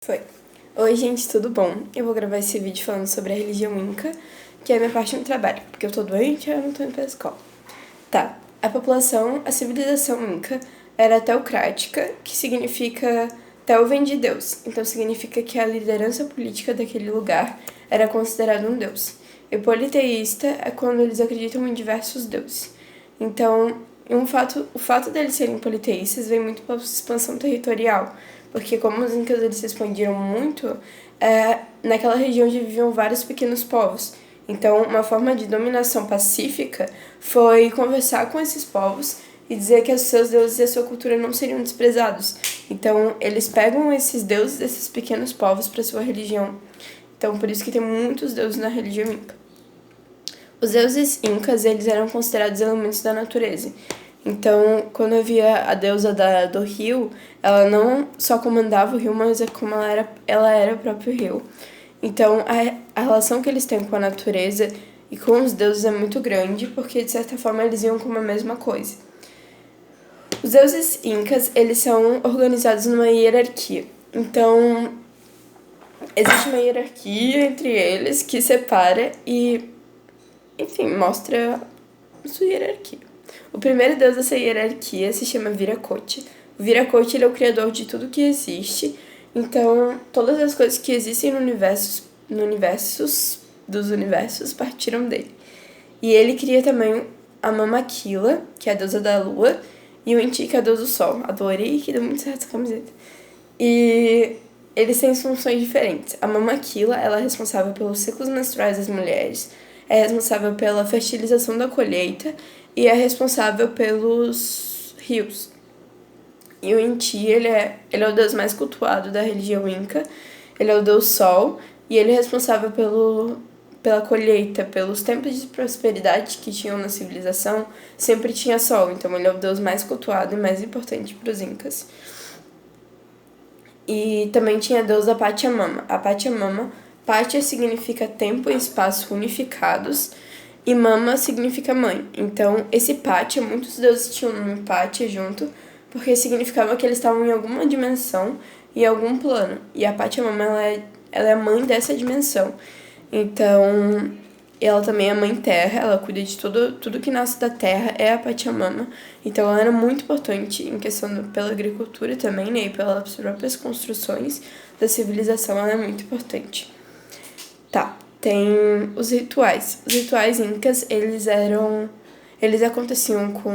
Foi. Oi, gente, tudo bom? Eu vou gravar esse vídeo falando sobre a religião Inca, que é a minha parte no trabalho, porque eu tô doente e eu não tô indo pra escola. Tá. A civilização Inca era teocrática, que significa Teu vem de Deus. Então significa que a liderança política daquele lugar era considerada um deus. E politeísta é quando eles acreditam em diversos deuses. Então, o fato deles serem politeístas vem muito pela expansão territorial, porque como os incas eles se expandiram muito, naquela região já viviam vários pequenos povos. Então, uma forma de dominação pacífica foi conversar com esses povos e dizer que os seus deuses e a sua cultura não seriam desprezados. Então, eles pegam esses deuses desses pequenos povos para sua religião. Então, por isso que tem muitos deuses na religião Inca. Os deuses incas, eles eram considerados elementos da natureza. Então, quando havia a deusa do rio, ela não só comandava o rio, mas como ela era o próprio rio. Então, a relação que eles têm com a natureza e com os deuses é muito grande, porque, de certa forma, eles iam como a mesma coisa. Os deuses incas, eles são organizados numa hierarquia. Então, existe uma hierarquia entre eles que separa e, enfim, mostra a sua hierarquia. O primeiro deus dessa hierarquia se chama Viracocha. O Viracocha, ele é o criador de tudo que existe. Então, todas as coisas que existem no universo dos universos partiram dele. E ele cria também a Mamaquila, que é a deusa da lua, e o Inti, que é a deusa do sol. Adorei, que deu muito certo essa camiseta. E eles têm funções diferentes. A Mamaquila, ela é responsável pelos ciclos menstruais das mulheres, é responsável pela fertilização da colheita e é responsável pelos rios. E o Inti, ele é o deus mais cultuado da religião Inca, ele é o deus sol e ele é responsável pela colheita, pelos tempos de prosperidade que tinham na civilização, sempre tinha sol, então ele é o deus mais cultuado e mais importante para os Incas. E também tinha a deusa Pachamama. A Pachamama, Pacha significa tempo e espaço unificados, e Mama significa mãe. Então, esse Pacha, muitos deuses tinham o nome Pacha junto, porque significava que eles estavam em alguma dimensão e algum plano. E a Pachamama, ela é a mãe dessa dimensão. Então, ela também é a mãe terra, ela cuida de tudo que nasce da terra, é a Pachamama. Então, ela era muito importante em questão pela agricultura também, né? E pelas próprias construções da civilização, ela é muito importante. Tá, tem os rituais. Os rituais incas, eles aconteciam com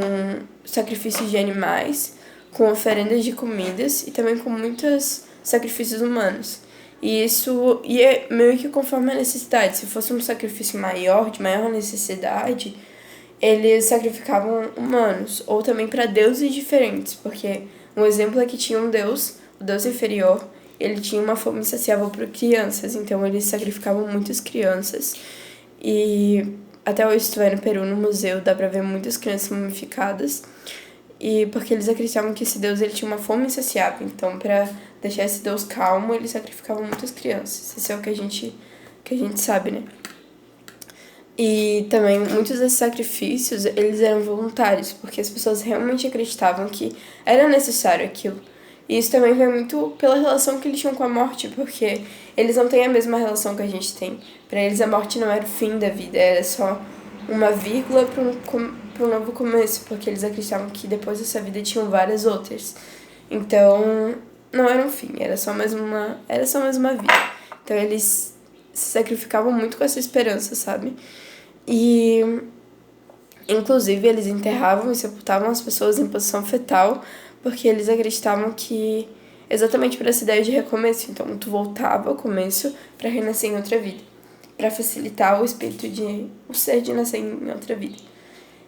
sacrifícios de animais, com oferendas de comidas e também com muitos sacrifícios humanos. E isso ia meio que conforme a necessidade. Se fosse um sacrifício maior, de maior necessidade, eles sacrificavam humanos, ou também para deuses diferentes, porque um exemplo é que tinha um deus, o deus inferior, ele tinha uma fome insaciável por crianças, então eles sacrificavam muitas crianças. E até hoje, se tu vai no Peru, no museu, dá pra ver muitas crianças mumificadas. E porque eles acreditavam que esse deus ele tinha uma fome insaciável, então para deixar esse deus calmo, eles sacrificavam muitas crianças. Isso é o que a gente sabe, né? E também muitos desses sacrifícios, eles eram voluntários, porque as pessoas realmente acreditavam que era necessário aquilo. E isso também vem muito pela relação que eles tinham com a morte, porque eles não têm a mesma relação que a gente tem. Para eles a morte não era o fim da vida, era só uma vírgula para um novo começo, porque eles acreditavam que depois dessa vida tinham várias outras. Então, não era um fim, era só mais uma vida. Então eles se sacrificavam muito com essa esperança, sabe? E, inclusive, eles enterravam e sepultavam as pessoas em posição fetal, porque eles acreditavam que, exatamente por essa ideia de recomeço, então tu voltava ao começo para renascer em outra vida, para facilitar o ser de nascer em outra vida.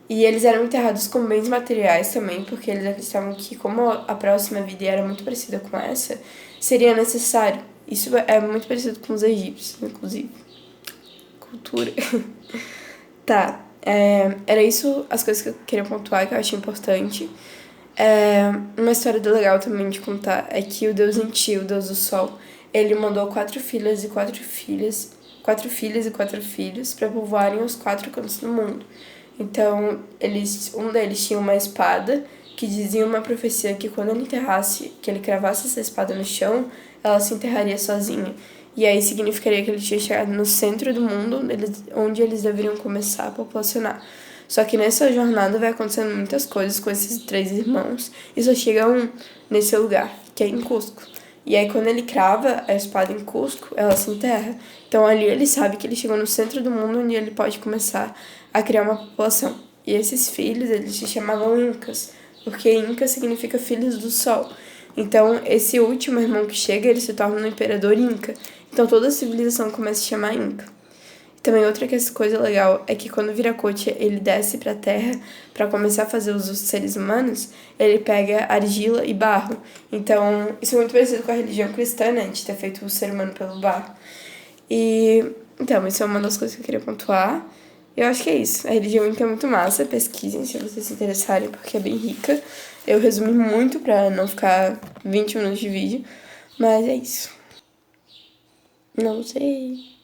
E eles eram enterrados com bens materiais também, porque eles acreditavam que, como a próxima vida era muito parecida com essa, seria necessário. Isso é muito parecido com os egípcios, inclusive. Cultura. Tá, era isso as coisas que eu queria pontuar, que eu achei importante. Uma história legal também de contar é que o deus Inti, o deus do sol, ele mandou 4 filhas e 4 filhas, 4 filhas e 4 filhos para povoarem os 4 cantos do mundo. Então, um deles tinha uma espada que dizia uma profecia que quando ele enterrasse, que ele cravasse essa espada no chão, ela se enterraria sozinha. E aí significaria que ele tinha chegado no centro do mundo, onde eles deveriam começar a populacionar. Só que nessa jornada vai acontecendo muitas coisas com esses 3 irmãos, e só chega um nesse lugar, que é em Cusco. E aí quando ele crava a espada em Cusco, ela se enterra. Então ali ele sabe que ele chegou no centro do mundo, onde ele pode começar a criar uma população. E esses filhos, eles se chamavam Incas, porque Inca significa filhos do sol. Então, esse último irmão que chega, ele se torna um imperador Inca. Então, toda a civilização começa a se chamar Inca. Também outra coisa legal é que quando o Viracocha ele desce pra terra para começar a fazer os seres humanos, ele pega argila e barro. Então, isso é muito parecido com a religião cristã, né? De ter feito o ser humano pelo barro. Então, isso é uma das coisas que eu queria pontuar. Eu acho que é isso. A religião Inca é muito massa, pesquisem se vocês se interessarem, porque é bem rica. Eu resumi muito pra não ficar 20 minutos de vídeo, mas é isso. Não sei.